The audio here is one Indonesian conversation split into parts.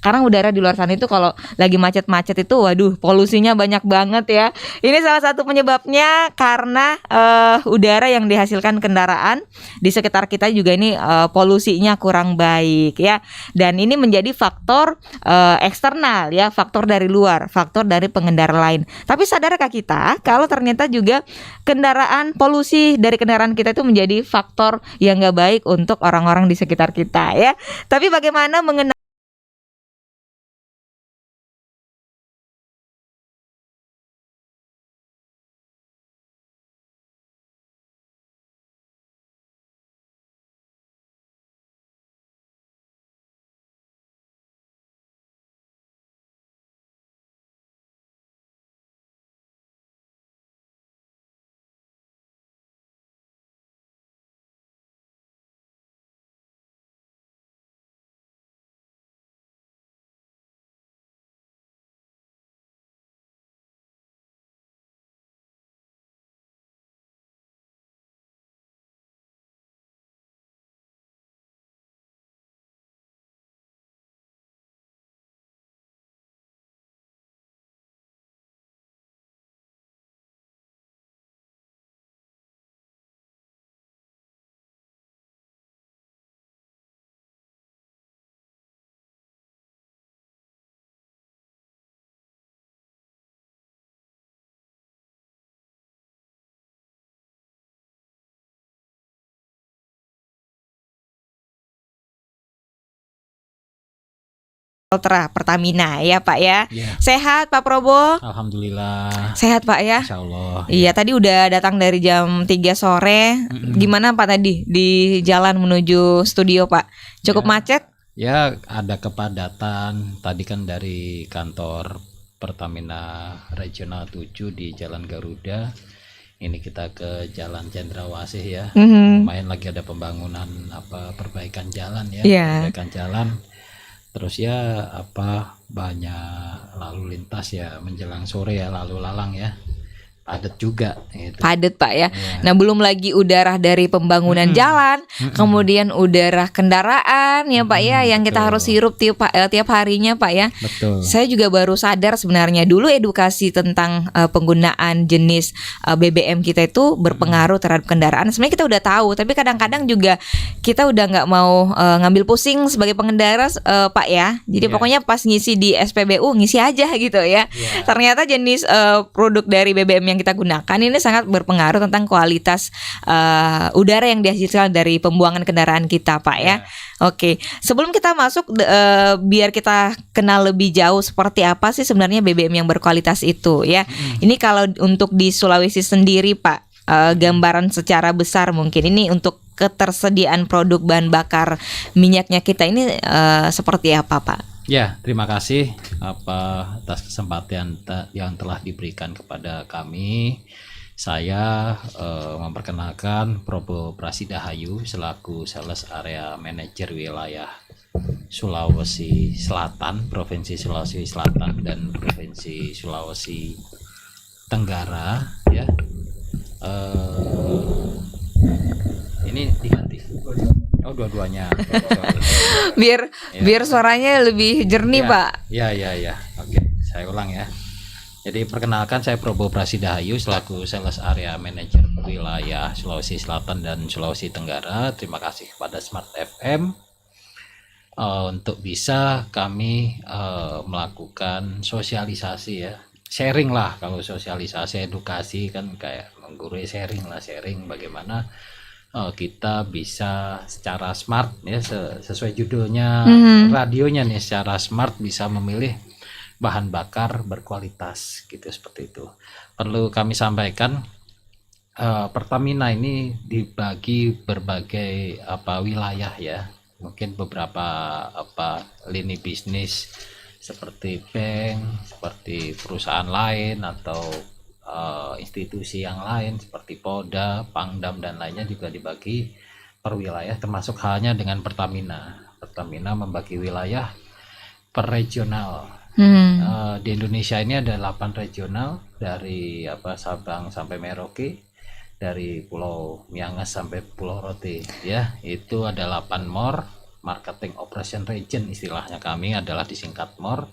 Karena udara di luar sana itu kalau lagi macet-macet itu waduh polusinya banyak banget ya. Ini salah satu penyebabnya karena udara yang dihasilkan kendaraan di sekitar kita juga ini polusinya kurang baik ya. Dan ini menjadi faktor eksternal ya, faktor dari luar, faktor dari pengendara lain. Tapi sadarkah kita kalau ternyata juga polusi dari kendaraan kita itu menjadi faktor yang gak baik untuk orang-orang di sekitar kita ya. Tapi bagaimana mengenai Ultra Pertamina ya Pak ya. Ya. Sehat Pak Probo? Alhamdulillah. Sehat Pak ya? Insya Allah. Iya, tadi udah datang dari jam 3 sore. Gimana Pak tadi di jalan menuju studio Pak? Cukup Ya. macet? Ya, ada kepadatan. Tadi kan dari kantor Pertamina Regional 7 di Jalan Garuda. Ini kita ke Jalan Cendrawasih ya. Lumayan lagi ada pembangunan perbaikan jalan ya. Iya. Perbaikan jalan. Terus ya banyak lalu lintas ya menjelang sore ya, lalu lalang ya. Padat juga gitu. Padat Pak ya. Ya. Nah belum lagi udara dari pembangunan jalan, kemudian udara kendaraan ya Pak ya, yang kita betul. harus hirup tiap harinya Pak ya. Betul. Saya juga baru sadar sebenarnya dulu edukasi tentang penggunaan jenis BBM kita itu berpengaruh terhadap kendaraan. Sebenarnya kita udah tahu, tapi kadang-kadang juga kita udah nggak mau ngambil pusing sebagai pengendara Pak ya. Jadi pokoknya pas ngisi di SPBU ngisi aja gitu ya. Ternyata jenis produk dari BBM yang kita gunakan ini sangat berpengaruh tentang kualitas udara yang dihasilkan dari pembuangan kendaraan kita Pak ya. Oke, sebelum kita masuk biar kita kenal lebih jauh seperti apa sih sebenarnya BBM yang berkualitas itu ya. Ini kalau untuk di Sulawesi sendiri Pak, gambaran secara besar mungkin ini untuk ketersediaan produk bahan bakar minyaknya kita ini seperti apa Pak? Ya, terima kasih atas kesempatan yang telah diberikan kepada kami. Saya memperkenalkan Probo Prasidahayu selaku Sales Area Manager Wilayah Sulawesi Selatan, Provinsi Sulawesi Selatan dan Provinsi Sulawesi Tenggara ya. Ini diganti. Oh, dua-duanya. Biar suaranya lebih jernih Pak. Ya. Oke, saya ulang ya. Jadi perkenalkan saya Probo Prasidahayu selaku Sales Area Manager Wilayah Sulawesi Selatan dan Sulawesi Tenggara. Terima kasih kepada Smart FM untuk bisa kami melakukan sosialisasi ya. Sharing lah, kalau sosialisasi edukasi kan kayak menggurui sharing bagaimana kita bisa secara smart ya, sesuai judulnya radionya nih, secara smart bisa memilih bahan bakar berkualitas gitu, seperti itu. Perlu kami sampaikan Pertamina ini dibagi berbagai wilayah ya. Mungkin beberapa lini bisnis seperti bank, seperti perusahaan lain atau institusi yang lain seperti Polda, Pangdam dan lainnya juga dibagi per wilayah, termasuk halnya dengan Pertamina. Pertamina membagi wilayah per regional. Di Indonesia ini ada 8 regional, dari Sabang sampai Merauke, dari Pulau Miangas sampai Pulau Rote ya. Itu ada 8 MOR Marketing Operation Region, istilahnya kami adalah disingkat MOR.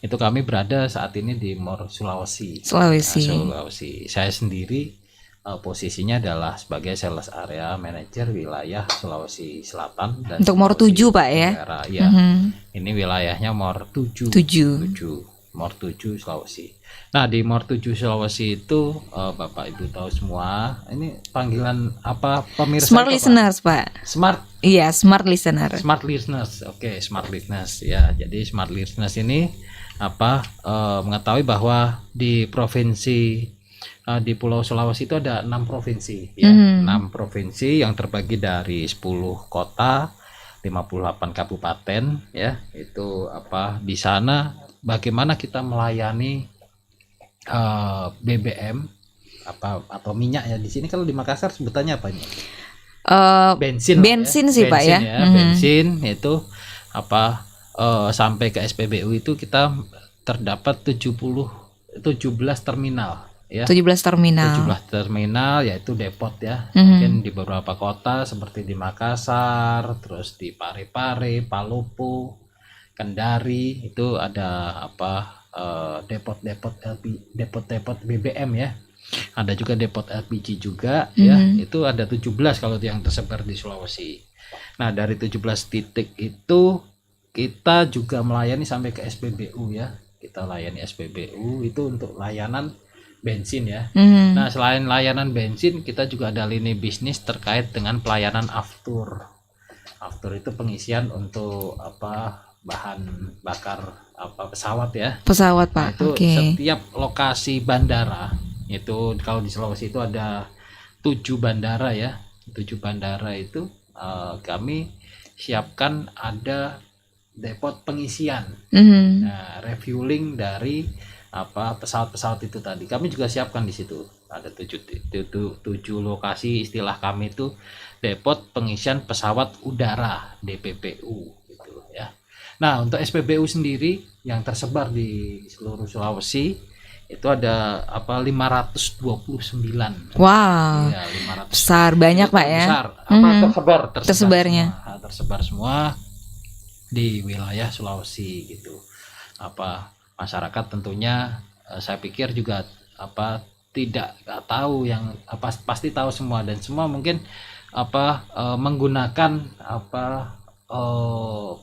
Itu kami berada saat ini di MOR Sulawesi. Sulawesi. Saya sendiri posisinya adalah sebagai Sales Area Manager wilayah Sulawesi Selatan dan untuk MOR 7 Pak ya. Ya. Ini wilayahnya MOR 7. MOR 7 Sulawesi. Nah, di MOR 7 Sulawesi itu Bapak Ibu tahu semua, ini panggilan apa pemirsa? Smart listeners, Pak. Smart. Iya, smart listener. Smart listeners. Oke, smart listeners ya. Jadi smart listeners ini mengetahui bahwa di provinsi di Pulau Sulawesi itu ada 6 provinsi ya. 6 provinsi yang terbagi dari 10 kota, 58 kabupaten ya. Itu di sana bagaimana kita melayani BBM atau minyak ya. Di sini kalau di Makassar sebutannya apa ini? Bensin sih Pak ya. Bensin itu sampai ke SPBU itu kita terdapat 17 terminal ya. 17 terminal yaitu depot ya. Mungkin di beberapa kota seperti di Makassar, terus di Parepare, Palopo, Kendari itu ada depot BBM ya. Ada juga depot LPG juga ya. Itu ada 17 kalau yang tersebar di Sulawesi. Nah, dari 17 titik itu kita juga melayani sampai ke SPBU ya. Kita layani SPBU itu untuk layanan bensin ya. Nah, selain layanan bensin, kita juga ada lini bisnis terkait dengan pelayanan aftur. Aftur itu pengisian untuk bahan bakar pesawat ya. Pesawat Pak. Nah, itu setiap lokasi bandara itu kalau di Sulawesi itu ada 7 bandara ya. 7 bandara itu kami siapkan ada depot pengisian. Nah, refueling dari pesawat-pesawat itu tadi. Kami juga siapkan di situ. Ada 7 lokasi, istilah kami itu depot pengisian pesawat udara DPPU gitu ya. Nah, untuk SPBU sendiri yang tersebar di seluruh Sulawesi itu ada 529. Wow. Ya, 500. Besar banyak Pak ya. Besar. Tersebarnya. Tersebar semua di wilayah Sulawesi gitu. Masyarakat tentunya saya pikir juga tidak tahu yang pasti tahu semua, dan semua mungkin menggunakan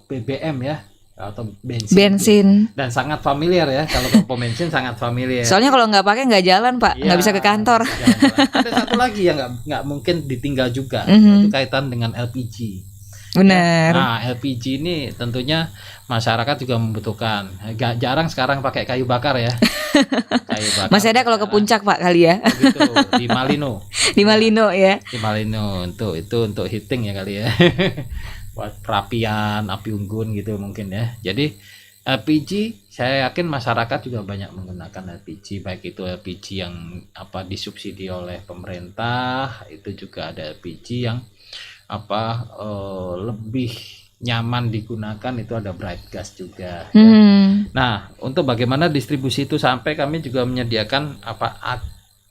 BBM ya atau bensin dan sangat familiar ya. Kalau kompor bensin sangat familiar. Soalnya kalau nggak pakai nggak jalan Pak, nggak bisa ke kantor. Ada satu lagi yang nggak mungkin ditinggal juga, itu kaitan dengan LPG. Benar. Nah, LPG ini tentunya masyarakat juga membutuhkan. Gak jarang sekarang pakai kayu bakar ya. Kayu bakar. Masih ada kalau ke puncak Pak kali ya. Gitu, di Malino. Di Malino ya. Di Malino untuk heating ya kali ya. Buat perapian, api unggun gitu mungkin ya. Jadi LPG saya yakin masyarakat juga banyak menggunakan LPG, baik itu LPG yang disubsidi oleh pemerintah, itu juga ada LPG yang lebih nyaman digunakan, itu ada bright gas juga ya. Nah, untuk bagaimana distribusi itu sampai, kami juga menyediakan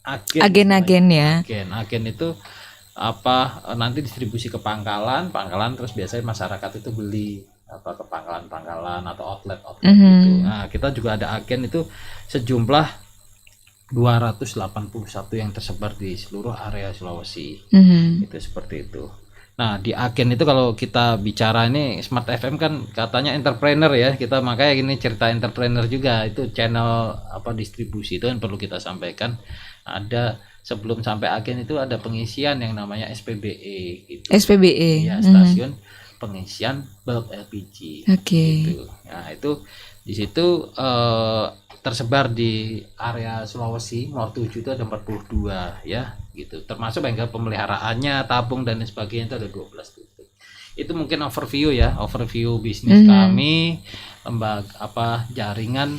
agen ya. Agen itu nanti distribusi ke pangkalan terus biasanya masyarakat itu beli ke pangkalan atau outlet gitu. Nah, kita juga ada agen itu sejumlah 281 yang tersebar di seluruh area Sulawesi. Itu seperti itu. Nah, di agen itu kalau kita bicara ini Smart FM kan katanya entrepreneur ya. Kita makanya ini cerita entrepreneur juga. Itu channel distribusi itu yang perlu kita sampaikan. Ada sebelum sampai agen itu ada pengisian yang namanya SPBE gitu. SPBE. Ya, stasiun pengisian bulk LPG. Gitu. Nah, itu di situ tersebar di area Sulawesi, MOR 7 itu ada 42 ya gitu. Termasuk bengkel pemeliharaannya, tabung dan sebagainya itu ada 12 titik. Itu mungkin overview bisnis kami, lembaga jaringan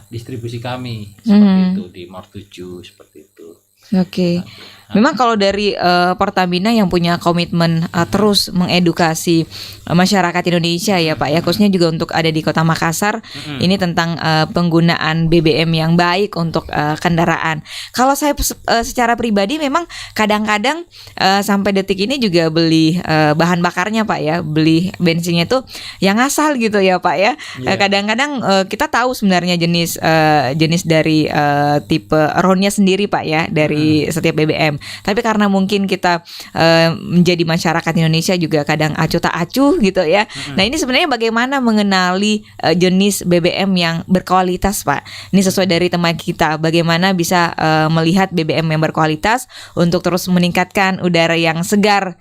distribusi kami seperti itu di MOR 7 seperti itu. Oke. Memang kalau dari Pertamina yang punya komitmen terus mengedukasi masyarakat Indonesia ya Pak ya, khususnya juga untuk ada di Kota Makassar, ini tentang penggunaan BBM yang baik untuk kendaraan. Kalau saya secara pribadi memang kadang-kadang sampai detik ini juga beli bahan bakarnya Pak ya, beli bensinnya tuh yang asal gitu ya Pak ya. Kadang-kadang kita tahu sebenarnya jenis dari tipe RON-nya sendiri Pak ya, dari setiap BBM. Tapi karena mungkin kita menjadi masyarakat Indonesia juga kadang acuh tak acuh gitu ya. Nah ini sebenarnya bagaimana mengenali jenis BBM yang berkualitas Pak? Ini sesuai dari tema kita, bagaimana bisa melihat BBM yang berkualitas untuk terus meningkatkan udara yang segar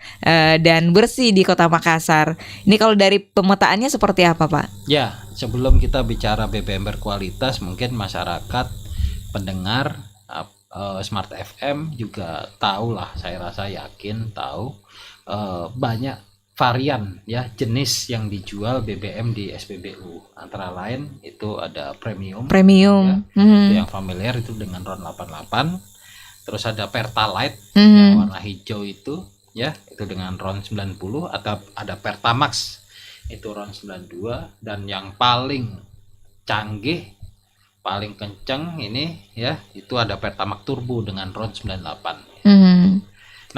dan bersih di Kota Makassar. Ini kalau dari pemetaannya seperti apa Pak? Ya, sebelum kita bicara BBM berkualitas, mungkin masyarakat pendengar Smart FM juga tahu lah, saya rasa yakin tahu banyak varian ya jenis yang dijual BBM di SPBU. Antara lain itu ada premium ya, itu yang familiar itu dengan RON 88. Terus ada Pertalite yang warna hijau itu ya, itu dengan RON 90, atau ada Pertamax itu RON 92, dan yang paling canggih paling kenceng ini ya, itu ada Pertamax Turbo dengan RON 98.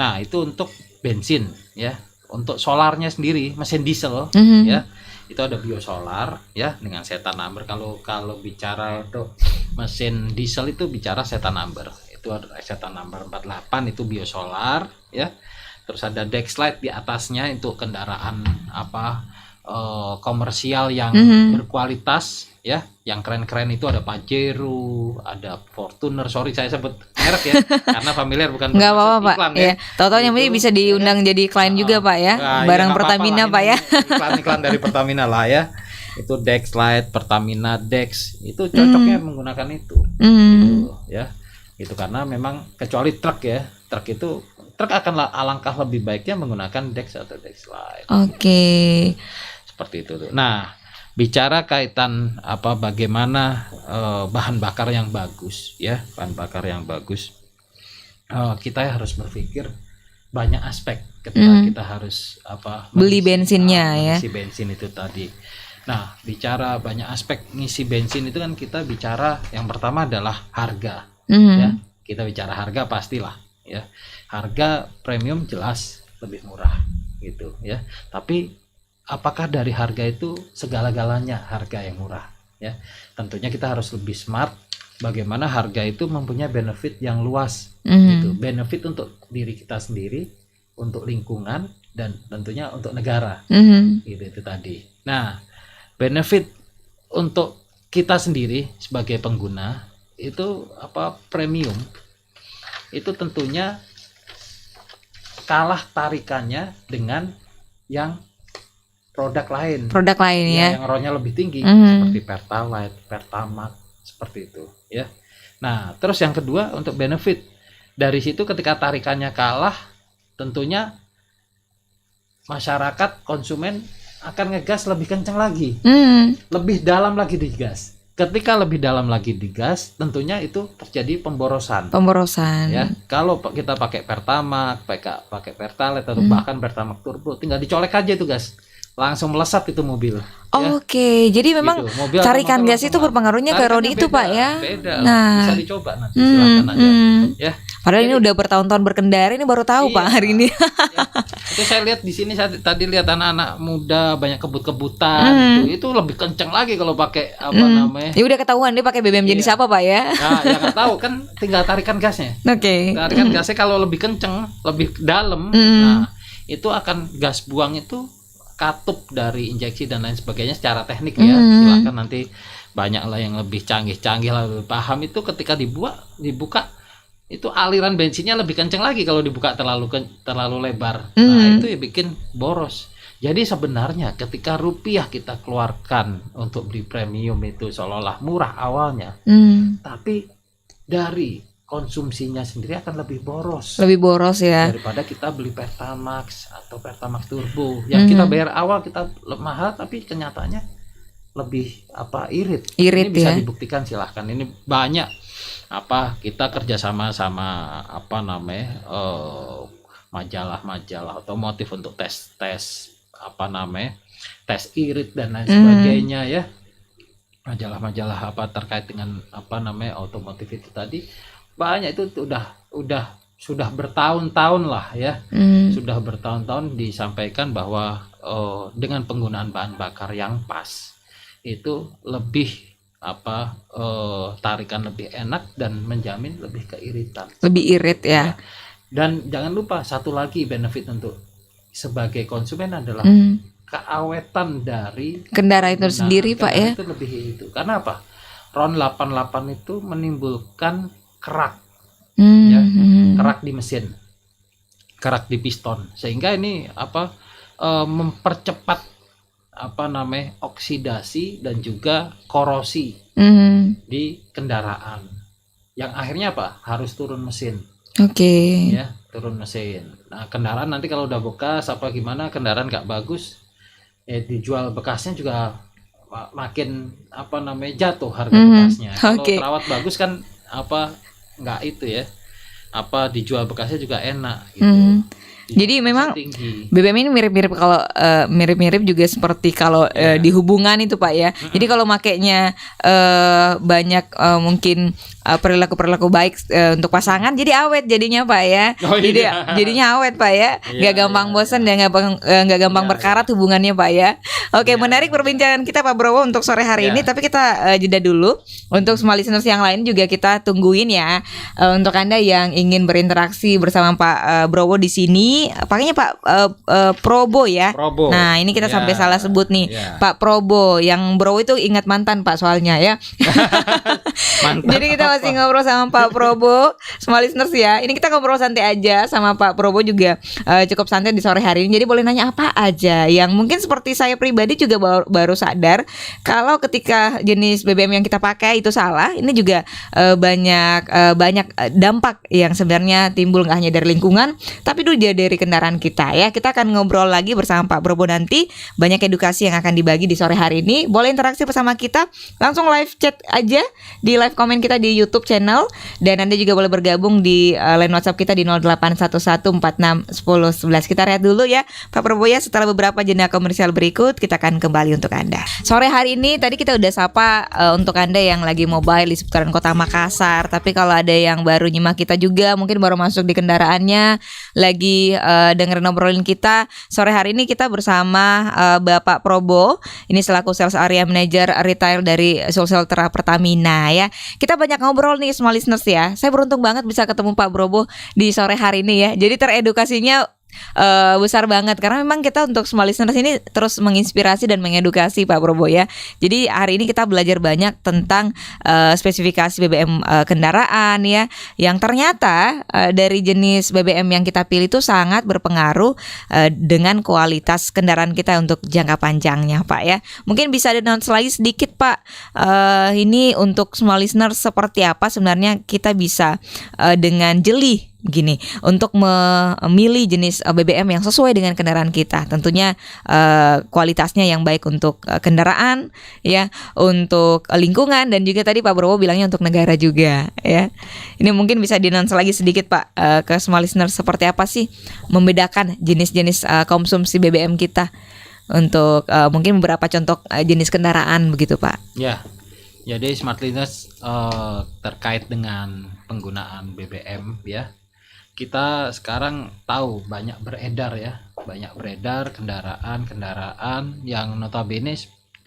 Nah itu untuk bensin ya. Untuk solarnya sendiri mesin diesel ya, itu ada biosolar ya dengan setan number. Kalau bicara untuk mesin diesel itu bicara setan number, itu ada setan number 48, itu biosolar ya. Terus ada Dexlite di atasnya, itu kendaraan komersial yang berkualitas ya, yang keren-keren itu ada Pajero, ada Fortuner. Sorry saya sebut merek ya, karena familiar bukan nggak apa-apa Pak iklan, ya. Tahu-tahu yang ini bisa diundang jadi klien juga Pak ya, barang ya, Pertamina Pak ya. Iklan-iklan dari Pertamina lah ya. Itu Dexlite, Pertamina Dex, itu cocoknya menggunakan itu gitu, ya. Itu karena memang kecuali truk ya, truk akan alangkah lebih baiknya menggunakan Dex atau Dexlite. Oke. Seperti itu tuh. Nah, bicara kaitan bagaimana bahan bakar yang bagus ya, bahan bakar yang bagus, kita harus berpikir banyak aspek ketika kita harus beli bensinnya ya, mengisi bensin itu tadi. Nah, bicara banyak aspek ngisi bensin itu kan kita bicara yang pertama adalah harga ya. Kita bicara harga pastilah ya, harga premium jelas lebih murah gitu ya, tapi apakah dari harga itu segala-galanya harga yang murah ya? Tentunya kita harus lebih smart bagaimana harga itu mempunyai benefit yang luas gitu. Benefit untuk diri kita sendiri, untuk lingkungan, dan tentunya untuk negara gitu itu tadi. Nah, benefit untuk kita sendiri sebagai pengguna itu premium itu tentunya kalah tarikannya dengan yang produk lain ya, yang RON-nya lebih tinggi seperti Pertalite, Pertamax, seperti itu ya. Nah, terus yang kedua untuk benefit dari situ, ketika tarikannya kalah, tentunya masyarakat konsumen akan ngegas lebih kencang lagi, lebih dalam lagi digas. Ketika lebih dalam lagi digas, tentunya itu terjadi pemborosan ya. Kalau kita pakai Pertamax, pakai Pertalite atau bahkan Pertamax Turbo, tinggal dicolek aja itu gas, langsung melesat itu mobil. Oke, jadi memang gitu. Tarikan gas itu berpengaruhnya ke RON itu Pak ya. Beda. Nah, bisa dicoba nanti, silakan aja ya. Padahal ini udah bertahun-tahun berkendara, ini baru tahu Pak hari ini. Ya. Itu saya lihat di sini, saya tadi lihat anak-anak muda banyak kebut-kebutan itu lebih kenceng lagi kalau pakai namanya. Ya udah ketahuan dia pakai BBM jenis apa Pak ya? Nah, ya nggak tahu kan, tinggal tarikan gasnya. Oke. Tarikan gasnya kalau lebih kenceng, lebih dalam, nah itu akan gas buang itu katup dari injeksi dan lain sebagainya secara teknik ya. Silakan nanti banyak lah yang lebih canggih lah, lebih paham itu, ketika dibuka itu aliran bensinnya lebih kenceng lagi kalau dibuka terlalu lebar. Nah, itu ya bikin boros. Jadi sebenarnya ketika rupiah kita keluarkan untuk beli premium itu seolah-olah murah awalnya, tapi dari konsumsinya sendiri akan lebih boros ya, daripada kita beli Pertamax atau Pertamax Turbo yang kita bayar awal kita mahal, tapi kenyataannya lebih Irit ini bisa ya. dibuktikan, silahkan. Ini banyak kita kerjasama sama majalah-majalah otomotif untuk tes irit dan lain sebagainya ya. Majalah-majalah terkait dengan otomotif itu tadi banyak, itu sudah bertahun-tahun lah ya. Sudah bertahun-tahun disampaikan bahwa dengan penggunaan bahan bakar yang pas itu lebih tarikan lebih enak dan menjamin lebih keiritan. Lebih irit ya. Dan jangan lupa satu lagi benefit untuk sebagai konsumen adalah keawetan dari kendaraan itu sendiri Pak ya. Itu lebih itu. Karena apa? RON 88 itu menimbulkan kerak ya, kerak di mesin, kerak di piston, sehingga ini mempercepat oksidasi dan juga korosi di kendaraan, yang akhirnya harus turun mesin. Ya, turun mesin. Nah, kendaraan nanti kalau udah bekas gimana, kendaraan nggak bagus, dijual bekasnya juga makin jatuh harga bekasnya. Kalau terawat bagus kan nggak itu ya, dijual bekasnya juga enak gitu. Jadi memang BBM ini mirip-mirip kalau mirip-mirip juga seperti kalau di hubungan itu Pak ya. Jadi kalau makainya banyak mungkin perilaku baik untuk pasangan, jadi awet jadinya Pak ya. Jadinya awet Pak ya. Nggak gampang bosan dan nggak gampang berkarat hubungannya Pak ya. Oke, menarik perbincangan kita Pak Browo untuk sore hari ini. Tapi kita jeda dulu. Untuk semua listeners yang lain juga kita tungguin ya. Untuk Anda yang ingin berinteraksi bersama Pak Browo di sini, pakainya Pak Probo ya. Probo. Nah, ini kita sampai salah sebut nih. Pak Probo, yang Browo itu ingat mantan Pak soalnya ya. Mantap. Jadi kita masih ngobrol sama Pak Probo, semua listeners ya. Ini kita ngobrol santai aja sama Pak Probo juga, cukup santai di sore hari ini. Jadi boleh nanya apa aja yang mungkin seperti saya pribadi juga baru sadar kalau ketika jenis BBM yang kita pakai itu salah. Ini juga banyak dampak yang sebenarnya timbul nggak hanya dari lingkungan, tapi juga dari kendaraan kita ya. Kita akan ngobrol lagi bersama Pak Probo nanti. Banyak edukasi yang akan dibagi di sore hari ini. Boleh interaksi bersama kita, langsung live chat aja di live komen kita di YouTube channel, dan Anda juga boleh bergabung di line WhatsApp kita di 0811461011. Kita lihat dulu ya Pak Probo ya. Setelah beberapa jeda komersial berikut, kita akan kembali untuk Anda. Sore hari ini tadi kita udah sapa untuk Anda yang lagi mobile di seputaran Kota Makassar. Tapi kalau ada yang baru nyimak kita juga, mungkin baru masuk di kendaraannya, lagi dengerin obrolan kita, sore hari ini kita bersama Bapak Probo. Ini selaku Sales Area Manager Retail dari Sulseltra Pertamina ya. Kita banyak ngobrol nih semua listeners ya. Saya beruntung banget bisa ketemu Pak Probo di sore hari ini ya. Jadi teredukasinya besar banget, karena memang kita untuk semua listeners ini terus menginspirasi dan mengedukasi Pak Probo ya. Jadi hari ini kita belajar banyak tentang spesifikasi BBM kendaraan ya, yang ternyata dari jenis BBM yang kita pilih itu sangat berpengaruh dengan kualitas kendaraan kita untuk jangka panjangnya Pak ya. Mungkin bisa di-announce lagi sedikit Pak, ini untuk semua listeners seperti apa sebenarnya kita bisa dengan jeli gini untuk memilih jenis BBM yang sesuai dengan kendaraan kita. Tentunya kualitasnya yang baik untuk kendaraan ya, untuk lingkungan, dan juga tadi Pak Browo bilangnya untuk negara juga ya. Ini mungkin bisa di-announce lagi sedikit Pak ke semua listener seperti apa sih membedakan jenis-jenis konsumsi BBM kita untuk mungkin beberapa contoh jenis kendaraan begitu Pak. Ya. Jadi smart listeners terkait dengan penggunaan BBM ya. Kita sekarang tahu banyak beredar kendaraan yang notabene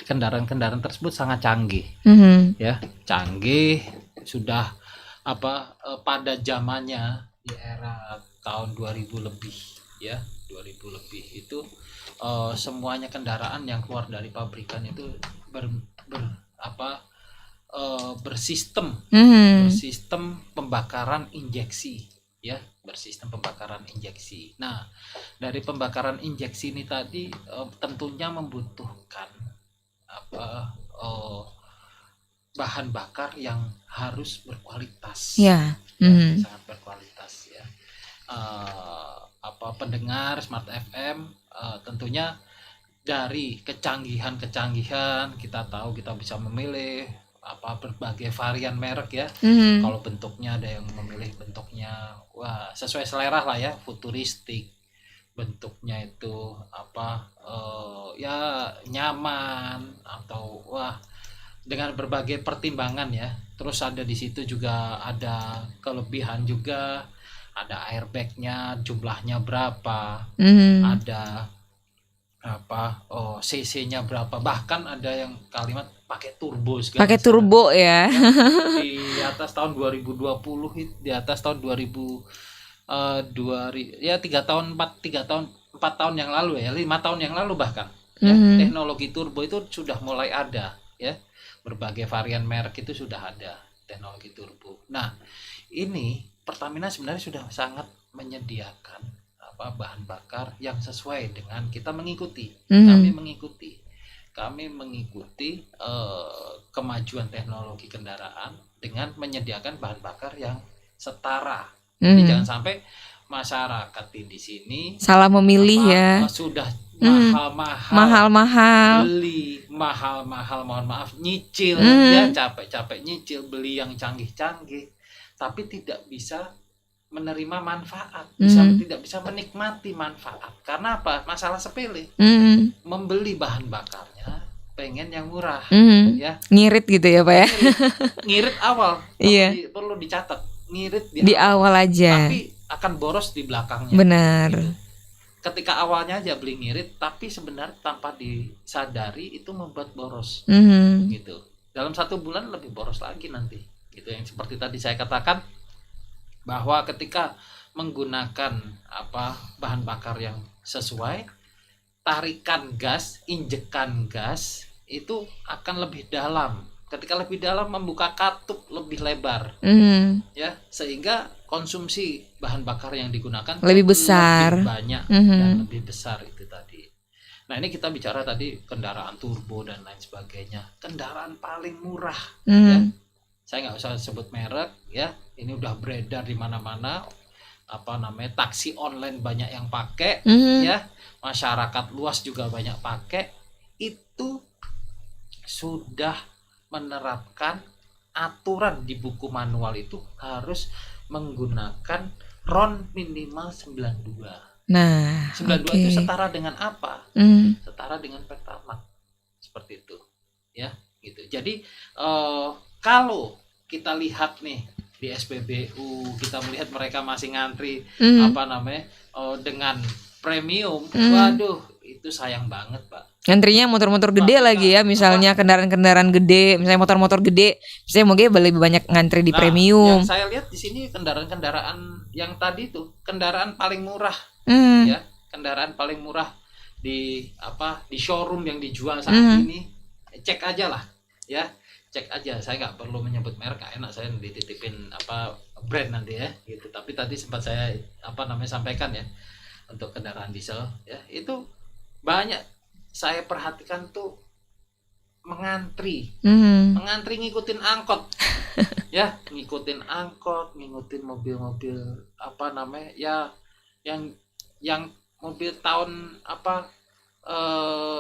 kendaraan tersebut sangat canggih ya, canggih sudah pada zamannya di era tahun 2000 lebih ya, 2000 lebih itu semuanya kendaraan yang keluar dari pabrikan itu bersistem pembakaran injeksi ya, bersistem pembakaran injeksi. Nah, dari pembakaran injeksi ini tadi tentunya membutuhkan bahan bakar yang harus berkualitas. Ya, sangat berkualitas ya. Pendengar Smart FM tentunya dari kecanggihan kita tahu kita bisa memilih berbagai varian merek ya. Kalau bentuknya ada yang memilih bentuknya wah sesuai selera lah ya, futuristik, bentuknya itu ya nyaman atau wah dengan berbagai pertimbangan ya. Terus ada di situ juga ada kelebihan juga, ada airbagnya jumlahnya berapa, ada cc-nya berapa, bahkan ada yang kalimat pakai turbo segala Pakai turbo ya. di atas tahun 2020 di atas tahun 2000 ya 4 tahun yang lalu ya 5 tahun yang lalu bahkan ya, teknologi turbo itu sudah mulai ada ya, berbagai varian merek itu sudah ada teknologi turbo. Nah ini Pertamina sebenarnya sudah sangat menyediakan bahan bakar yang sesuai dengan kita mengikuti. Kami mengikuti kemajuan teknologi kendaraan dengan menyediakan bahan bakar yang setara. Jadi jangan sampai masyarakat di sini salah memilih ya. Sudah mahal-mahal beli mahal-mahal, mohon maaf, nyicil ya, capek-capek nyicil beli yang canggih-canggih tapi tidak bisa menerima manfaat, tidak bisa menikmati manfaat. Karena apa? Masalah sepele. Membeli bahan bakarnya pengen yang murah, ya. Ngirit gitu ya, Pak ya. Ngirit awal. Iya. Perlu dicatat. Ngirit di awal aja. Tapi akan boros di belakangnya. Benar. Gitu. Ketika awalnya aja beli ngirit, tapi sebenarnya tanpa disadari itu membuat boros. Gitu. Dalam 1 bulan lebih boros lagi nanti. Gitu, yang seperti tadi saya katakan, bahwa ketika menggunakan bahan bakar yang sesuai, tarikan gas, injekan gas itu akan lebih dalam. Ketika lebih dalam membuka katup lebih lebar, ya, sehingga konsumsi bahan bakar yang digunakan lebih besar, lebih banyak dan lebih besar itu tadi. Nah ini kita bicara tadi kendaraan turbo dan lain sebagainya, kendaraan paling murah, ya. Saya nggak usah sebut merek ya, ini udah beredar di mana-mana, taksi online banyak yang pakai, ya, masyarakat luas juga banyak pakai, itu sudah menerapkan aturan di buku manual itu harus menggunakan RON minimal 92. Nah, 92 itu setara dengan apa? Setara dengan Pertamax, seperti itu, ya, gitu. Jadi kalau kita lihat nih di SPBU, kita melihat mereka masih ngantri dengan premium, waduh itu sayang banget, Pak. Ngantrinya motor-motor gede lagi ya, misalnya kendaraan-kendaraan gede, misalnya motor-motor gede, misalnya mungkin lebih banyak ngantri di premium. Yang saya lihat di sini kendaraan-kendaraan yang tadi tuh kendaraan paling murah, ya, kendaraan paling murah di showroom yang dijual saat ini. Cek aja lah, ya. Cek aja, saya nggak perlu menyebut merek, enak saya dititipin brand nanti ya gitu. Tapi tadi sempat saya sampaikan ya, untuk kendaraan diesel ya itu banyak saya perhatikan tuh mengantri ngikutin angkot ya, ngikutin angkot, ngikutin mobil-mobil ya yang mobil tahun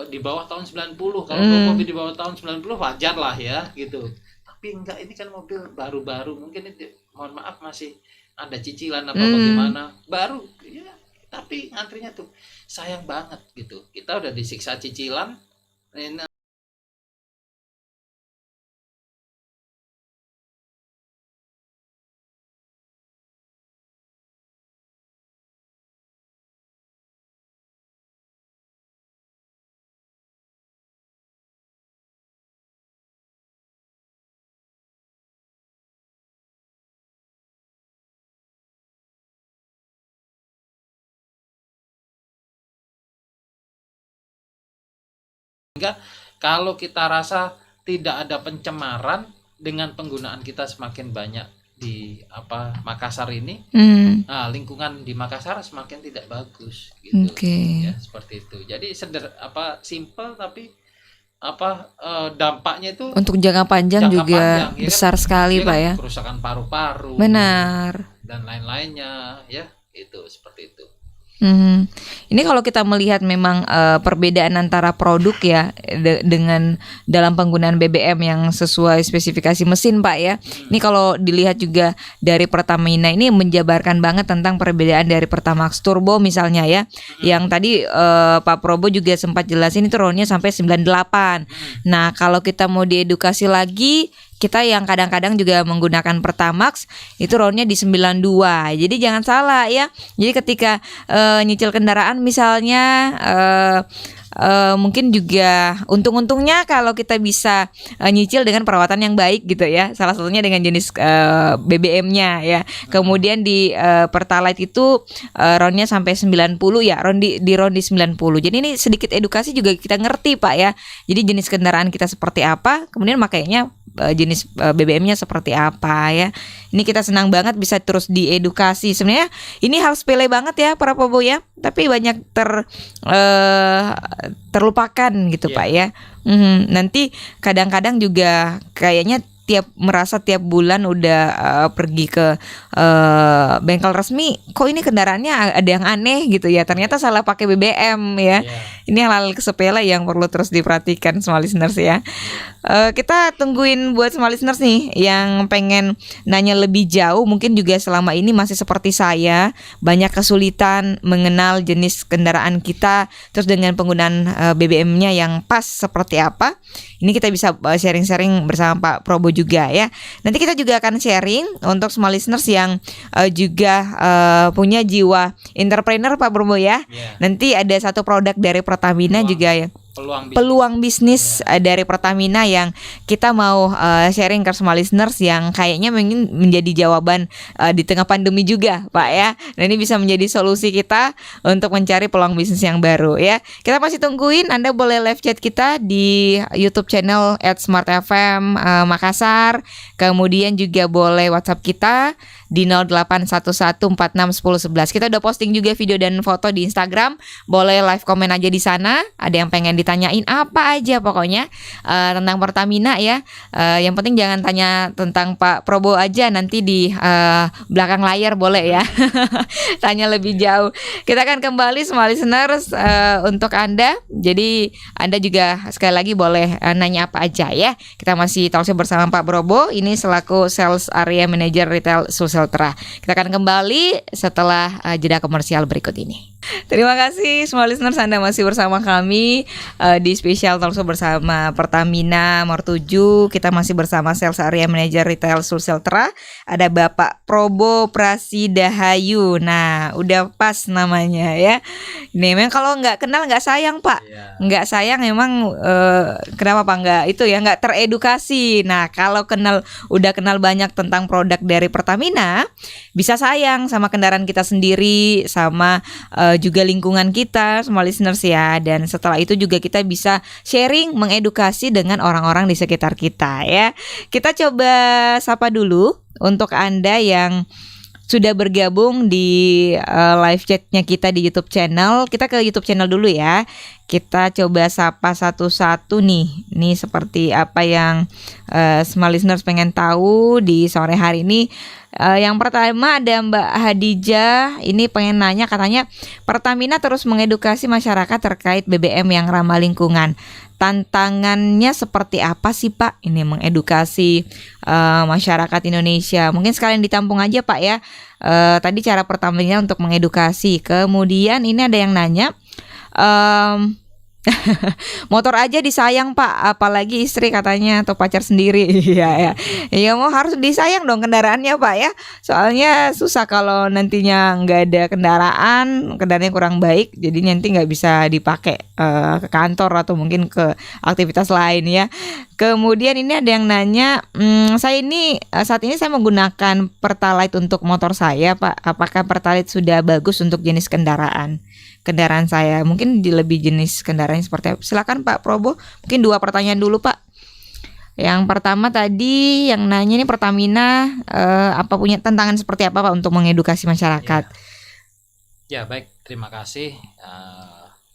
di bawah tahun 90. Kalau mobil di bawah tahun 90 wajar lah ya gitu. Tapi enggak, ini kan mobil baru-baru, mungkin itu mohon maaf masih ada cicilan bagaimana baru ya, tapi antrinya tuh sayang banget gitu. Kita udah disiksa cicilan. Sehingga kalau kita rasa tidak ada pencemaran dengan penggunaan kita semakin banyak di Makassar ini, lingkungan di Makassar semakin tidak bagus gitu. Ya, seperti itu. Jadi simple tapi dampaknya itu untuk jangka panjang juga panjang, besar ya kan? Sekali Pak ya. Kerusakan paru-paru. Benar. Dan lain-lainnya ya, itu seperti itu. Hmm. Ini kalau kita melihat memang perbedaan antara produk ya dengan dalam penggunaan BBM yang sesuai spesifikasi mesin Pak ya. Ini kalau dilihat juga dari Pertamina ini menjabarkan banget tentang perbedaan dari Pertamax Turbo misalnya ya. Yang tadi Pak Probo juga sempat jelasin itu RON-nya sampai 98. Nah, kalau kita mau diedukasi lagi, kita yang kadang-kadang juga menggunakan Pertamax itu RON-nya di 92. Jadi jangan salah ya. Jadi ketika nyicil kendaraan misalnya mungkin juga untung-untungnya kalau kita bisa nyicil dengan perawatan yang baik gitu ya. Salah satunya dengan jenis BBM-nya ya. Kemudian di Pertalite itu RON-nya sampai 90 ya. RON di 90. Jadi ini sedikit edukasi juga kita ngerti Pak ya. Jadi jenis kendaraan kita seperti apa, kemudian makanya jenis BBM-nya seperti apa ya. Ini kita senang banget bisa terus diedukasi. Sebenarnya ini hal sepele banget ya para Pobo ya, tapi banyak terlupakan gitu Pak ya. Nanti kadang-kadang juga kayaknya merasa tiap bulan udah pergi ke bengkel resmi, kok ini kendaraannya ada yang aneh gitu ya. Ternyata salah pakai BBM ya. Ini hal-hal sepele yang perlu terus diperhatikan semua listeners ya. Kita tungguin buat semua listeners nih yang pengen nanya lebih jauh, mungkin juga selama ini masih seperti saya, banyak kesulitan mengenal jenis kendaraan kita, terus dengan penggunaan BBM-nya yang pas seperti apa. Ini kita bisa sharing-sharing bersama Pak Probo juga ya. Nanti kita juga akan sharing untuk semua listeners yang juga punya jiwa entrepreneur Pak Probo ya. Nanti ada satu produk dari Pertamina juga ya. Peluang bisnis dari Pertamina yang kita mau sharing ke semua listeners yang kayaknya ingin menjadi jawaban di tengah pandemi juga Pak ya. Nah ini bisa menjadi solusi kita untuk mencari peluang bisnis yang baru ya. Kita masih tungguin, Anda boleh live chat kita di YouTube channel @smartfm Makassar. Kemudian juga boleh WhatsApp kita di 0811461011. Kita udah posting juga video dan foto di Instagram. Boleh live komen aja di sana. Ada yang pengen ditanyain apa aja pokoknya tentang Pertamina ya. Yang penting jangan tanya tentang Pak Probo aja, nanti di belakang layar boleh ya. Tanya lebih jauh. Kita akan kembali semua listeners untuk Anda. Jadi Anda juga sekali lagi boleh nanya apa aja ya. Kita masih talkshow bersama Pak Probo. Ini selaku Sales Area Manager Retail Sulseltra. Kita akan kembali setelah jeda komersial berikut ini. Terima kasih semua listeners, Anda masih bersama kami di spesial talkshow bersama Pertamina Nomor 7. Kita masih bersama Sales Area Manager Retail Sulseltra. Ada Bapak Probo Prasidahayu. Nah, udah pas namanya ya. Ini memang kalau nggak kenal nggak sayang Pak. Nggak sayang memang kenapa Pak nggak itu ya, nggak teredukasi. Nah, kalau udah kenal banyak tentang produk dari Pertamina, bisa sayang sama kendaraan kita sendiri, sama juga lingkungan kita, semua listeners ya. Dan setelah itu juga kita bisa sharing, mengedukasi dengan orang-orang di sekitar kita ya. Kita coba sapa dulu untuk Anda yang sudah bergabung di live chatnya kita di YouTube channel. Kita ke YouTube channel dulu ya. Kita coba sapa satu-satu nih. Ini seperti apa yang semua listeners pengen tahu di sore hari ini. Yang pertama ada Mbak Hadijah. Ini pengen nanya, katanya Pertamina terus mengedukasi masyarakat terkait BBM yang ramah lingkungan. Tantangannya seperti apa sih Pak? Ini mengedukasi masyarakat Indonesia. Mungkin sekalian ditampung aja Pak ya. Tadi cara pertamanya untuk mengedukasi. Kemudian ini ada yang nanya, motor aja disayang Pak, apalagi istri katanya atau pacar sendiri. Iya ya. Ya mau harus disayang dong kendaraannya Pak ya. Soalnya susah kalau nantinya nggak ada kendaraannya kurang baik, jadi nanti nggak bisa dipakai ke kantor atau mungkin ke aktivitas lain ya. Kemudian ini ada yang nanya, saya ini saat ini saya menggunakan Pertalite untuk motor saya Pak. Apakah Pertalite sudah bagus untuk jenis kendaraan saya? Mungkin lebih jenis kendaraan seperti apa? Silakan Pak Probo. Mungkin 2 pertanyaan dulu Pak. Yang pertama tadi yang nanya ini Pertamina apa punya tantangan seperti apa Pak untuk mengedukasi masyarakat? Ya baik, terima kasih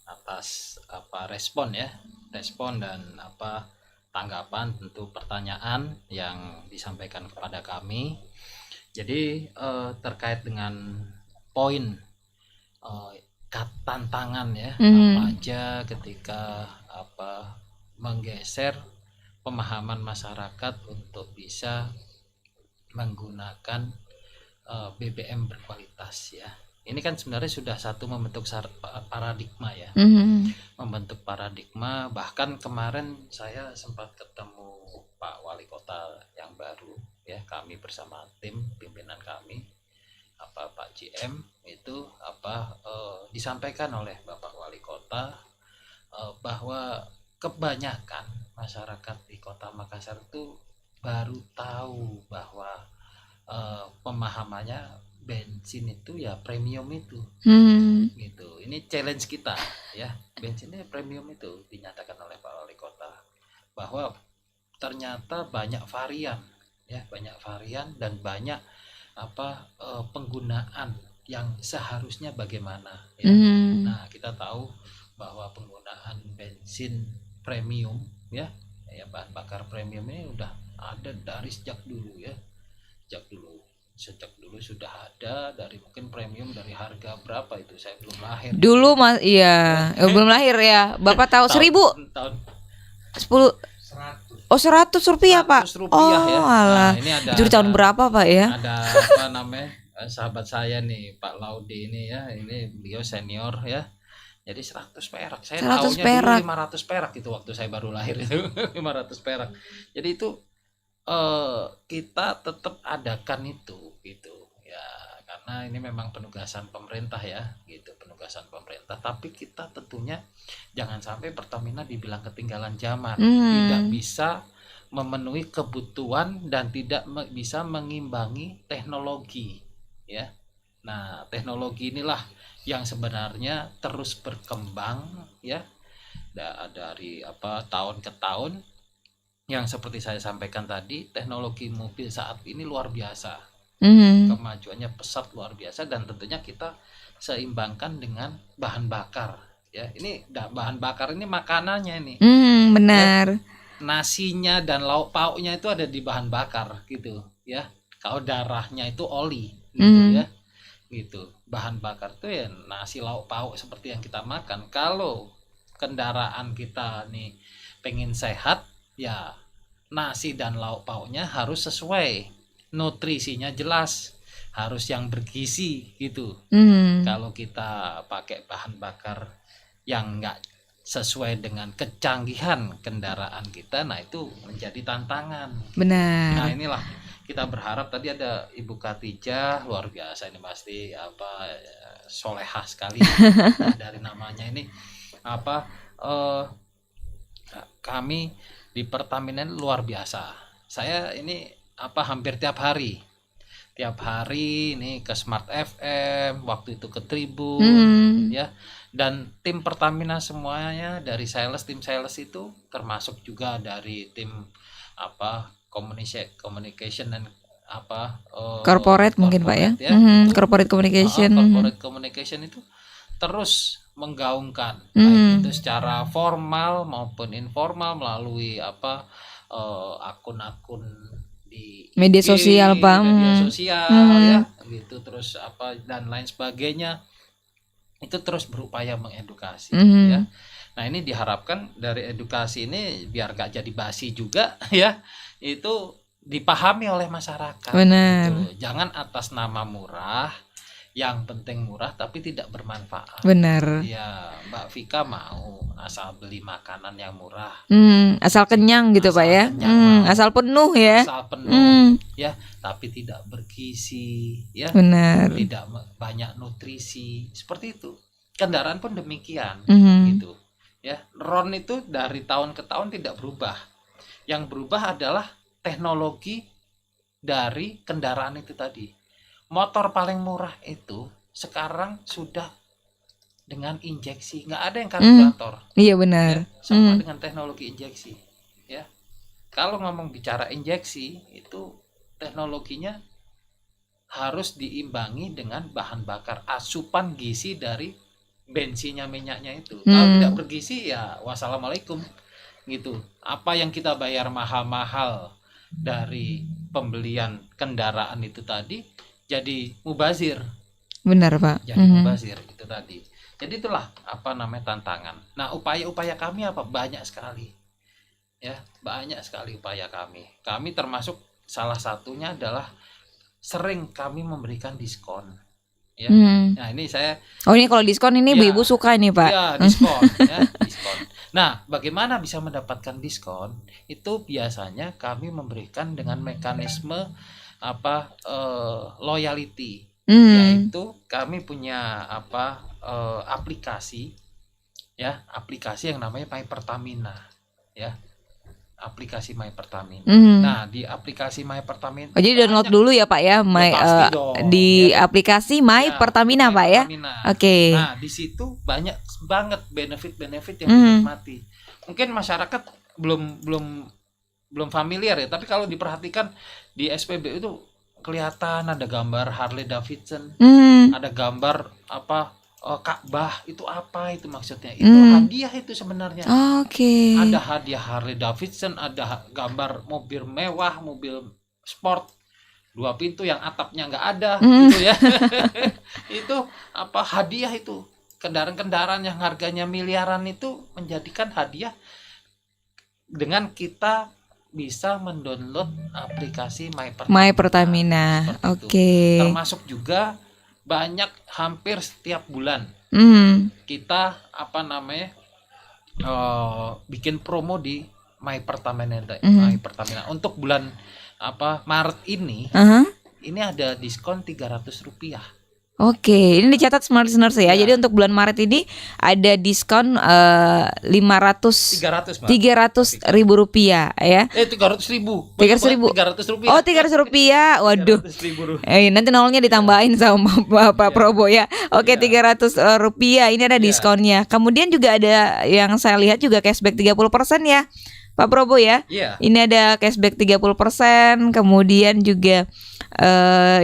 atas respon dan tanggapan, tentu pertanyaan yang disampaikan kepada kami. Jadi terkait dengan poin tantangan ya, Mhm. apa aja ketika menggeser pemahaman masyarakat untuk bisa menggunakan BBM berkualitas ya. Ini kan sebenarnya sudah satu membentuk paradigma ya, Mhm. membentuk paradigma. Bahkan kemarin saya sempat ketemu Pak Wali Kota yang baru ya, kami bersama tim pimpinan kami Pak GM itu disampaikan oleh Bapak Wali Kota bahwa kebanyakan masyarakat di Kota Makassar itu baru tahu bahwa pemahamannya bensin itu ya premium itu gitu. Ini challenge kita ya, bensinnya premium itu dinyatakan oleh Pak Wali Kota bahwa ternyata banyak varian ya, banyak varian dan banyak penggunaan yang seharusnya bagaimana ya. Nah, kita tahu bahwa penggunaan bensin premium ya bahan bakar premium ini udah ada dari sejak dulu ya. Sejak dulu sudah ada, dari mungkin premium dari harga berapa itu saya belum lahir. Dulu Mas, iya, belum lahir ya. Bapak tahu 1.000? Tahun 10. 100. Oh, 100 rupiah, Pak. 100 rupiah Oh, ya. alah. Nah, ini Itu di tahun berapa, Pak ya? Ada sahabat saya nih, Pak Laude ini ya. Ini beliau senior ya. Jadi 100 perak. Saya 100 tahunya perak. dulu 500 perak itu waktu saya baru lahir itu. 500 perak. Jadi itu kita tetap adakan itu gitu ya, karena ini memang penugasan pemerintah ya gitu, penugasan pemerintah. Tapi kita tentunya jangan sampai Pertamina dibilang ketinggalan zaman, tidak bisa memenuhi kebutuhan dan tidak bisa mengimbangi teknologi ya. Nah, teknologi inilah yang sebenarnya terus berkembang ya, dari tahun ke tahun. Yang seperti saya sampaikan tadi, teknologi mobil saat ini luar biasa, kemajuannya pesat luar biasa, dan tentunya kita seimbangkan dengan bahan bakar ya. Ini bahan bakar ini makanannya ini benar ya, nasinya dan lauk pauknya itu ada di bahan bakar gitu ya. Kalau darahnya itu oli gitu ya gitu. Bahan bakar itu ya nasi, lauk pauk seperti yang kita makan. Kalau kendaraan kita nih pengen sehat ya, nasi dan lauk pauknya harus sesuai, nutrisinya jelas, harus yang bergizi gitu. Kalau kita pakai bahan bakar yang enggak sesuai dengan kecanggihan kendaraan kita, nah itu menjadi tantangan. Benar. Nah, inilah kita berharap. Tadi ada Ibu Katijah, luar biasa ini, pasti solehah sekali dari namanya ini kami di Pertamina luar biasa. Saya ini hampir tiap hari ini ke Smart FM, waktu itu ke Tribun ya, dan tim Pertamina semuanya, dari tim sales itu termasuk juga dari tim communication dan corporate mungkin Pak ya, corporate communication. Corporate communication itu terus menggaungkan baik itu secara formal maupun informal melalui akun-akun di media sosial, Pak. Media sosial ya gitu, terus dan lain sebagainya. Itu terus berupaya mengedukasi ya. Nah, ini diharapkan dari edukasi ini biar gak jadi basi juga ya, itu dipahami oleh masyarakat. Benar. Gitu. Jangan atas nama murah, yang penting murah tapi tidak bermanfaat. Benar. Ya, Mbak Vika mau asal beli makanan yang murah, asal kenyang gitu, Pak ya. Asal penuh ya. Asal penuh ya, tapi tidak bergizi ya. Benar. Tidak banyak nutrisi. Seperti itu. Kendaraan pun demikian gitu. Ya, RON itu dari tahun ke tahun tidak berubah. Yang berubah adalah teknologi dari kendaraan itu tadi. Motor paling murah itu sekarang sudah dengan injeksi, nggak ada yang karburator. Iya benar. Ya, sama dengan teknologi injeksi. Ya, kalau ngomong bicara injeksi itu teknologinya harus diimbangi dengan bahan bakar, asupan gizi dari bensinnya, minyaknya itu. Kalau tidak bergizi ya wassalamualaikum gitu. Apa yang kita bayar mahal-mahal dari pembelian kendaraan itu tadi jadi mubazir. Benar, Pak. Jadi mubazir itu tadi. Jadi itulah apa namanya tantangan. Nah, upaya-upaya kami apa? Banyak sekali. Ya, banyak sekali upaya kami. Kami termasuk salah satunya adalah sering kami memberikan diskon. Ya. Nah, ini saya Oh, ini kalau diskon ini ya, ibu suka nih, Pak. ya diskon ya, diskon. Nah, bagaimana bisa mendapatkan diskon? Itu biasanya kami memberikan dengan mekanisme apa loyalty. Yaitu kami punya apa aplikasi ya, aplikasi yang namanya My Pertamina ya. Aplikasi My Pertamina. Nah, di aplikasi My Pertamina. Oh, jadi download dulu ya, Pak ya, di aplikasi My Pertamina, Pak ya. Oke. Nah, di situ banyak banget benefit-benefit yang dinikmati. Mungkin masyarakat belum familiar ya, tapi kalau diperhatikan di SPBU itu kelihatan ada gambar Harley Davidson, ada gambar apa Ka'bah, itu apa itu maksudnya? Itu hadiah itu sebenarnya. Oke. Ada hadiah Harley Davidson, ada gambar mobil mewah, mobil sport 2 pintu yang atapnya nggak ada, gitu ya. Itu apa hadiah itu kendaraan-kendaraan yang harganya miliaran itu menjadikan hadiah dengan kita bisa mendownload aplikasi My Pertamina. Oke. Termasuk juga banyak hampir setiap bulan kita apa namanya bikin promo di My Pertamina. My Pertamina untuk bulan apa Maret ini ada diskon Rp300. Oke, ini dicatat smart listeners ya. Jadi untuk bulan Maret ini ada diskon 300 ribu rupiah ya. 300.000. 300.000. Oh, 300 rupiah. Waduh. Nanti nolnya ditambahin sama Pak Probo ya. Oke, 300 rupiah. Ini ada diskonnya. Kemudian juga ada yang saya lihat juga cashback 30% ya, Pak Probo ya. Ini ada cashback 30%. Kemudian juga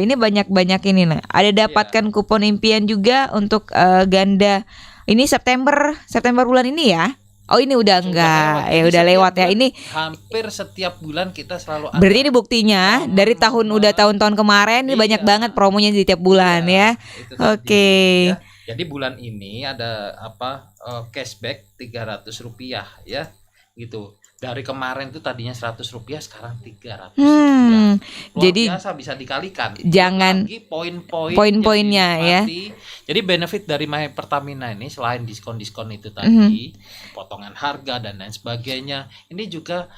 ini banyak ini nah. Ada dapatkan kupon impian juga untuk ganda. Ini September bulan ini ya. Oh, ini udah enggak. Udah lewat ya. Ini hampir setiap bulan kita selalu ada. Berarti ini buktinya dari tahun-tahun kemarin ini banyak banget promonya di tiap bulan ya. Oke. Jadi bulan ini ada apa cashback Rp300 ya. Gitu. Dari kemarin tuh tadinya Rp100, sekarang Rp300. Jadi biasa bisa dikalikan. Jangan lagi poin-poinnya ya. Jadi benefit dari My Pertamina ini selain diskon-diskon itu tadi, potongan harga dan lain sebagainya, ini juga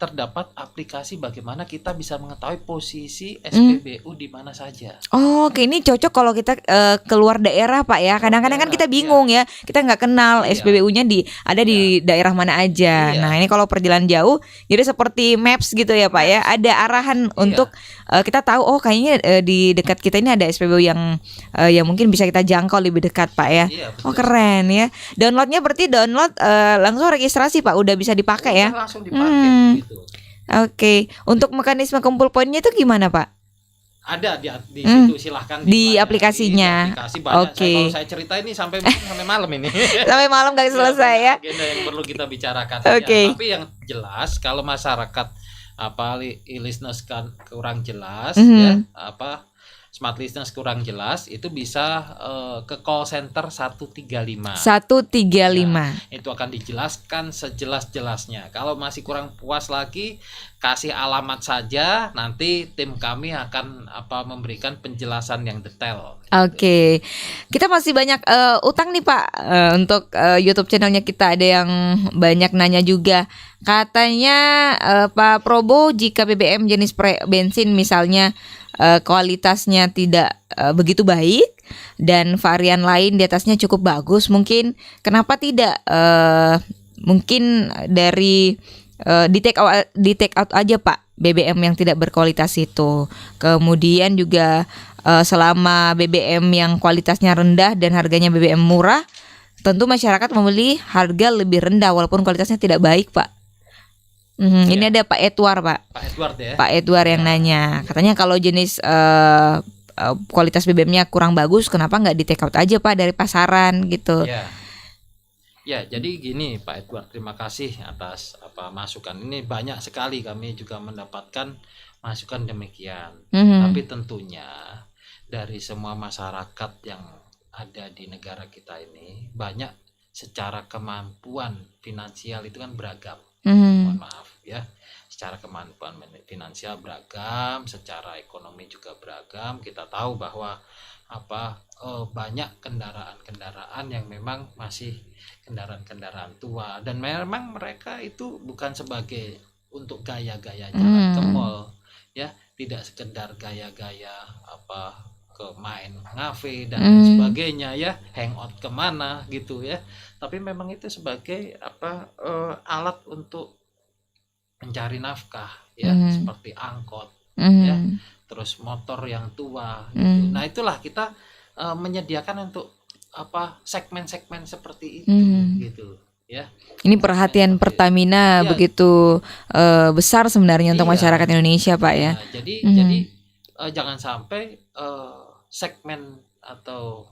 terdapat aplikasi bagaimana kita bisa mengetahui posisi SPBU di mana saja. Oh, oke, ini cocok kalau kita keluar daerah, Pak ya. Kadang-kadang kan kita bingung ya, kita nggak kenal SPBU-nya ada di daerah mana aja. Nah, ini kalau perjalanan jauh, jadi seperti maps gitu ya, Pak ya. Ada arahan untuk kita tahu, oh kayaknya di dekat kita ini ada SPBU yang mungkin bisa kita jangkau lebih dekat, Pak ya. Oh, keren ya. Downloadnya berarti download langsung registrasi, Pak, udah bisa dipakai ya. Langsung dipakai gitu. Oke. Untuk mekanisme kumpul poinnya itu gimana, Pak? Ada di situ, silahkan di aplikasinya. Di aplikasi banyak. Kalau saya cerita ini sampai malam ini. Sampai malam gak selesai ya. Agenda yang perlu kita bicarakan. Tapi yang jelas kalau masyarakat listeners kan kurang jelas ya, smart listeners kurang jelas, itu bisa ke call center 135. Itu akan dijelaskan sejelas-jelasnya. Kalau masih kurang puas lagi, kasih alamat saja, nanti tim kami akan memberikan penjelasan yang detail. Oke. Kita masih banyak utang nih, Pak. Untuk YouTube channelnya kita ada yang banyak nanya juga. Katanya Pak Probo, jika BBM jenis bensin misalnya kualitasnya tidak begitu baik dan varian lain di atasnya cukup bagus, mungkin kenapa tidak mungkin dari di take out aja, Pak, BBM yang tidak berkualitas itu. Kemudian juga selama BBM yang kualitasnya rendah dan harganya BBM murah, tentu masyarakat membeli harga lebih rendah walaupun kualitasnya tidak baik, Pak. Ini ada Pak Edward, Pak. Pak Edward yang nanya, katanya kalau jenis kualitas BBM-nya kurang bagus, kenapa nggak di take out aja, Pak, dari pasaran gitu? Ya, jadi gini Pak Edward, terima kasih atas masukan. Ini banyak sekali kami juga mendapatkan masukan demikian. Tapi tentunya dari semua masyarakat yang ada di negara kita ini banyak secara kemampuan finansial itu kan beragam. Mohon maaf ya, secara kemampuan finansial beragam, secara ekonomi juga beragam. Kita tahu bahwa banyak kendaraan-kendaraan yang memang masih kendaraan-kendaraan tua, dan memang mereka itu bukan sebagai untuk gaya-gaya jalan ke mall ya, tidak sekedar gaya-gaya ke main ngafe dan lain sebagainya ya, hangout kemana gitu ya, tapi memang itu sebagai alat untuk mencari nafkah ya, seperti angkot ya, terus motor yang tua gitu. Nah itulah kita menyediakan untuk segmen-segmen seperti itu gitu ya. Ini perhatian Pertamina begitu besar sebenarnya untuk masyarakat Indonesia, Pak ya. Nah, jadi jangan sampai segmen atau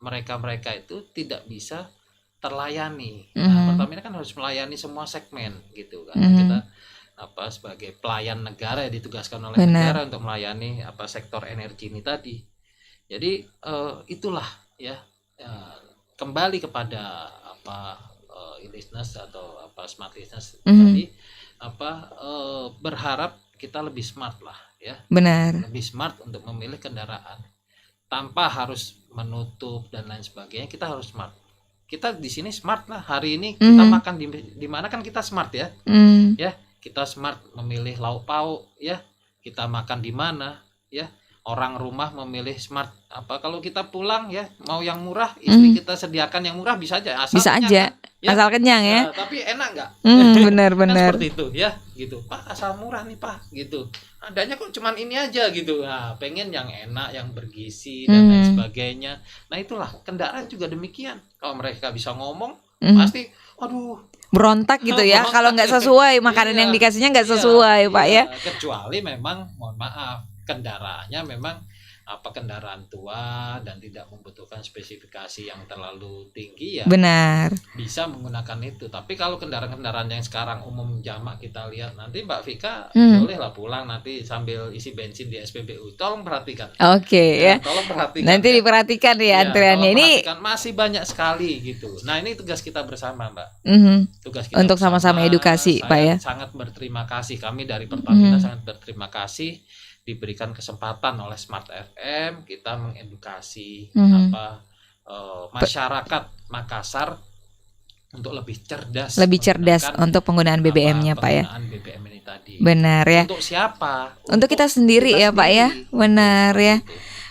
mereka itu tidak bisa terlayani. Nah, Pertamina kan harus melayani semua segmen gitu kan. Kita sebagai pelayan negara ditugaskan oleh negara untuk melayani sektor energi ini tadi. Jadi itulah ya, kembali kepada e-business atau smart business tadi, berharap kita lebih smart lah ya. Benar. Lebih smart untuk memilih kendaraan tanpa harus menutup dan lain sebagainya. Kita harus smart. Kita di sini smart lah. Hari ini kita makan di mana kan kita smart ya. Ya, kita smart memilih lauk pauk ya. Kita makan di mana ya. Orang rumah memilih smart kalau kita pulang ya, mau yang murah, istri kita sediakan yang murah bisa aja, bisa aja ya. Asal kenyang ya. Tapi enak nggak? Benar-benar. Kan seperti itu ya, gitu. Pak, asal murah nih Pak, gitu. Adanya kok cuman ini aja gitu. Nah, pengen yang enak, yang bergizi dan lain sebagainya. Nah itulah kendaraan juga demikian. Kalau mereka bisa ngomong, pasti, aduh, berontak gitu ya. Kalau nggak sesuai makanan yang dikasihnya nggak sesuai, Pak ya. Kecuali memang, mohon maaf, kendaraannya memang kendaraan tua dan tidak membutuhkan spesifikasi yang terlalu tinggi ya. Benar. Bisa menggunakan itu. Tapi kalau kendaraan-kendaraan yang sekarang umum jamak kita lihat, nanti Mbak Vika bolehlah pulang nanti sambil isi bensin di SPBU. Tolong perhatikan. Oke ya. Tolong perhatikan. Nanti diperhatikan ya antriannya ini. Masih banyak sekali gitu. Nah ini tugas kita bersama Mbak. Tugas kita untuk sama-sama edukasi Pak ya. Sangat berterima kasih, kami dari Pertamina sangat berterima kasih diberikan kesempatan oleh Smart FM kita mengedukasi masyarakat Makassar untuk lebih cerdas untuk penggunaan BBM-nya Pak ya. Penggunaan BBM ini tadi. Benar ya. Untuk siapa? Untuk kita sendiri ya Pak ya. Benar ya.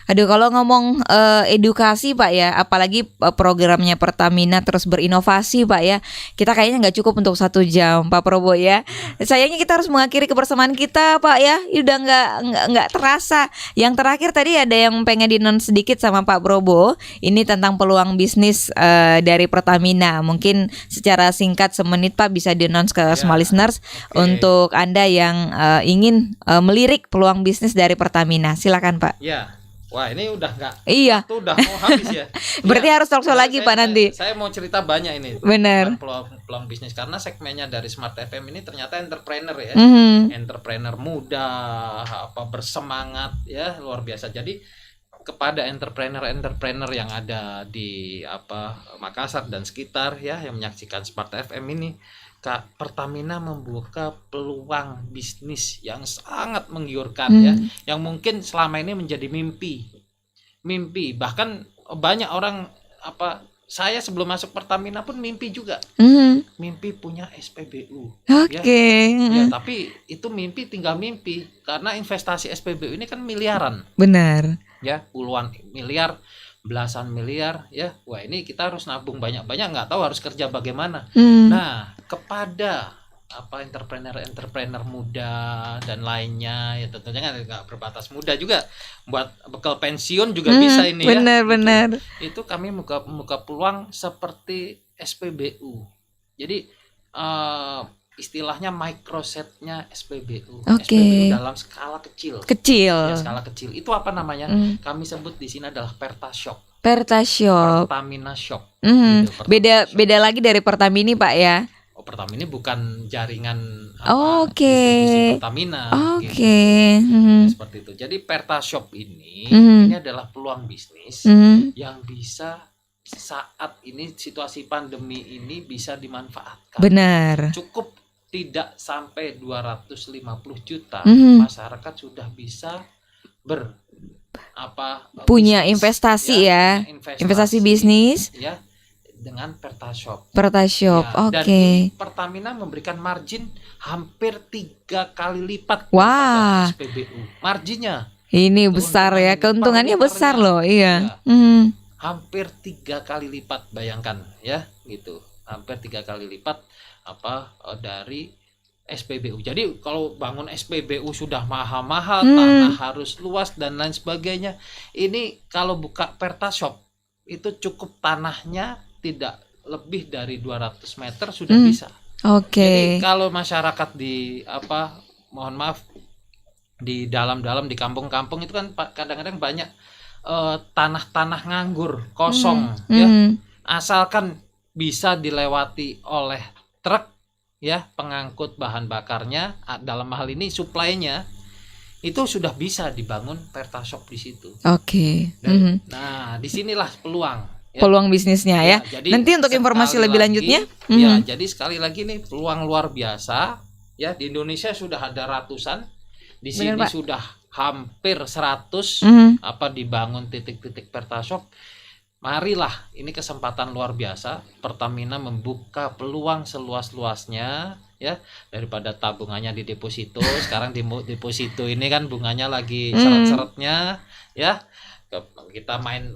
Aduh, kalau ngomong edukasi Pak ya, apalagi programnya Pertamina terus berinovasi Pak ya, kita kayaknya nggak cukup untuk 1 jam Pak Probo ya. Sayangnya kita harus mengakhiri kebersamaan kita Pak ya, udah nggak terasa. Yang terakhir tadi ada yang pengen dinon sedikit sama Pak Probo, ini tentang peluang bisnis dari Pertamina. Mungkin secara singkat semenit Pak bisa dinon ke semua listeners untuk Anda yang ingin melirik peluang bisnis dari Pertamina. Silakan Pak. Ya. Wah ini udah nggak, itu udah mau habis ya. Berarti harus talk show lagi Pak nanti. Saya mau cerita banyak ini. Benar. Peluang bisnis karena segmennya dari Smart FM ini ternyata entrepreneur ya, entrepreneur muda, bersemangat ya, luar biasa. Jadi kepada entrepreneur yang ada di Makassar dan sekitar ya yang menyaksikan Smart FM ini, Pertamina membuka peluang bisnis yang sangat menggiurkan ya, yang mungkin selama ini menjadi mimpi. Bahkan banyak orang saya sebelum masuk Pertamina pun mimpi juga, mimpi punya SPBU. Ya, tapi itu mimpi tinggal mimpi karena investasi SPBU ini kan miliaran. Benar. Ya, puluhan miliar, belasan miliar ya. Wah ini kita harus nabung banyak-banyak, nggak tahu harus kerja bagaimana. Nah kepada entrepreneur muda dan lainnya ya, tentunya kan nggak berbatas muda juga, buat bekal pensiun juga bisa ini benar. Itu kami membuka peluang seperti SPBU. Jadi istilahnya microsetnya SPBU. SPBU dalam skala kecil. Ya, skala kecil. Itu apa namanya? Kami sebut di sini adalah Pertashop. Pertamina Shop. Gitu, beda lagi dari Pertamini Pak ya. Pertamina bukan jaringan Oke. distribusi Pertamina. Oke. Gitu. Seperti itu. Jadi Pertashop ini adalah peluang bisnis yang bisa saat ini situasi pandemi ini bisa dimanfaatkan. Benar. Cukup tidak sampai 250 juta masyarakat sudah bisa punya bisnis, investasi ya, investasi bisnis ya dengan Pertashop. Ya, dan oke. Pertamina memberikan margin hampir 3 kali lipat Wah. daripada SPBU. Marginnya Ini besar ya, keuntungannya besar loh, iya. Hampir 3 kali lipat, bayangkan ya, gitu. Hampir 3 kali lipat dari SPBU. Jadi kalau bangun SPBU sudah mahal-mahal, tanah harus luas dan lain sebagainya. Ini kalau buka Pertashop itu cukup tanahnya tidak lebih dari 200 meter sudah bisa. Jadi kalau masyarakat di mohon maaf di dalam-dalam di kampung-kampung itu kan kadang-kadang banyak tanah-tanah nganggur kosong ya. Asalkan bisa dilewati oleh truk ya, pengangkut bahan bakarnya, dalam hal ini suplainya, itu sudah bisa dibangun Pertashop di situ. Nah, disinilah peluang. Ya. Peluang bisnisnya ya. Jadi nanti untuk informasi lebih lanjutnya. Ya, jadi sekali lagi nih peluang luar biasa. Ya, di Indonesia sudah ada ratusan, di sini sudah hampir 100 dibangun titik-titik Pertashop. Marilah, ini kesempatan luar biasa. Pertamina membuka peluang seluas-luasnya ya, daripada tabungannya di deposito. Sekarang di deposito ini kan bunganya lagi seret-seretnya ya. Kita main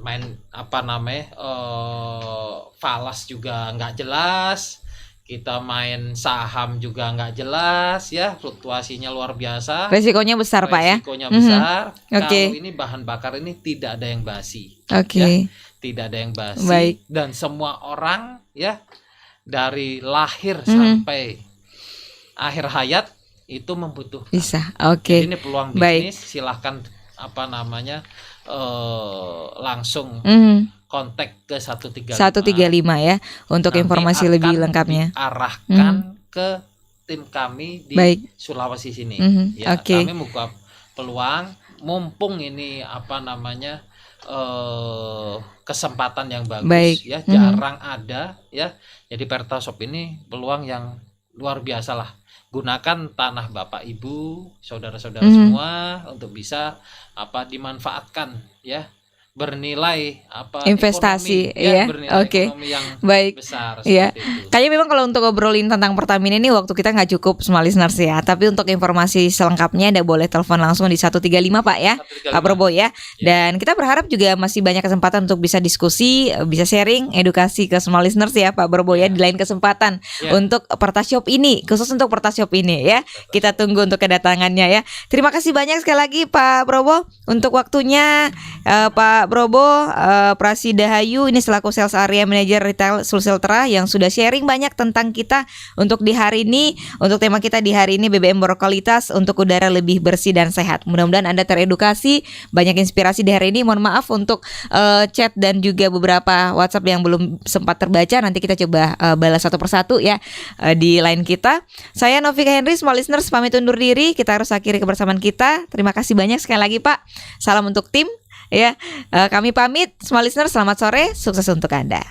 falas juga nggak jelas, kita main saham juga nggak jelas ya, fluktuasinya luar biasa, resikonya besar Pak ya. Resikonya besar. Kalau ini bahan bakar ini tidak ada yang basi. Ya, tidak ada yang basi. Baik. Dan semua orang ya dari lahir sampai akhir hayat itu membutuhkan. Bisa. Jadi ini peluang bisnis. Silahkan langsung kontak ke 135 ya untuk nanti informasi lebih lengkapnya. Arahkan ke tim kami di Sulawesi sini. Kami buka peluang, mumpung ini kesempatan yang bagus ya, jarang ada ya. Jadi Pertashop ini peluang yang luar biasa lah. Gunakan tanah Bapak Ibu, saudara-saudara semua untuk bisa dimanfaatkan ya, bernilai investasi ekonomi, ya, bernilai ekonomi yang besar ya. Itu. Kayaknya memang kalau untuk ngobrolin tentang Pertamina ini waktu kita nggak cukup, small listeners ya. Tapi untuk informasi selengkapnya Anda boleh telepon langsung di 135 Pak ya, 135. Pak Probo ya. Dan kita berharap juga masih banyak kesempatan untuk bisa diskusi, bisa sharing, edukasi ke small listeners ya Pak Probo ya, di lain kesempatan untuk Pertashop ini, khusus untuk Pertashop ini ya. Kita tunggu untuk kedatangannya ya. Terima kasih banyak sekali lagi Pak Probo untuk waktunya. Pak Probo Prasidahayu ini selaku Sales Area Manager Retail Sulseltra yang sudah sharing banyak tentang kita untuk di hari ini, untuk tema kita di hari ini BBM berkualitas untuk udara lebih bersih dan sehat. Mudah-mudahan Anda teredukasi, banyak inspirasi di hari ini. Mohon maaf untuk chat dan juga beberapa WhatsApp yang belum sempat terbaca. Nanti kita coba balas satu persatu ya di line kita. Saya Novika Henry, small listeners pamit undur diri. Kita harus akhiri kebersamaan kita. Terima kasih banyak sekali lagi Pak. Salam untuk tim. Ya, kami pamit, small listener, selamat sore, sukses untuk Anda.